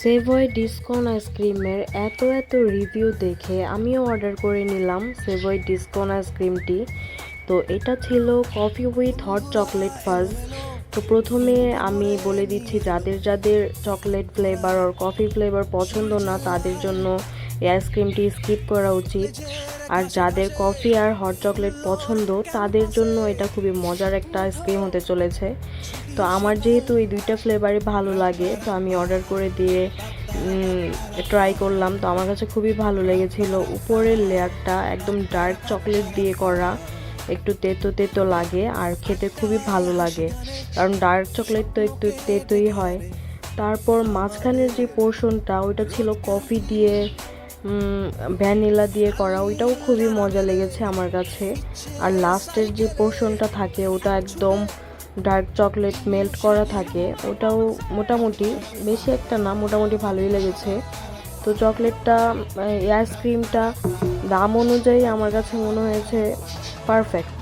Savoy ডিসকন আইসক্রিমের এত review দেখে আমিও অর্ডার করে নিলাম সেভয় ডিসকন আইসক্রিমটি। তো এটা ছিল কফি উইথ হট চকলেট ফাজ। তো প্রথমে আমি বলে দিচ্ছি, যাদের যাদের চকলেট ফ্লেভার আর কফি ফ্লেভার পছন্দ না তাদের জন্য এই আইসক্রিমটি স্কিপ করা উচিত। আর যাদের কফি আর হট চকলেট পছন্দ তাদের জন্য এটা খুবই মজার একটা আইসক্রিম হতে চলেছে। তো আমার যেহেতু এই দুইটা ফ্লেভারই ভালো লাগে, তো আমি অর্ডার করে দিয়ে ট্রাই করলাম। তো আমার কাছে খুবই ভালো লেগেছিল। উপরের লেয়ারটা একদম ডার্ক চকলেট দিয়ে করা, একটু তেতো তেতো লাগে আর খেতে খুবই ভালো লাগে, কারণ ডার্ক চকলেট তো একটু তেতোই হয়। তারপর মাঝখানের যে পোর্শনটা ওইটা ছিল কফি দিয়ে ভ্যানিলা দিয়ে করা, ওইটাও খুবই মজা লেগেছে আমার কাছে। আর লাস্টের যে পোর্শনটা থাকে ওটা একদম ডার্ক চকলেট মেল্ট করা থাকে, ওটাও মোটামুটি, বেশি একটা না, মোটামুটি ভালোই লেগেছে। তো চকলেটটা, এই আইসক্রিমটা দাম অনুযায়ী আমার কাছে মনে হয়েছে পারফেক্ট।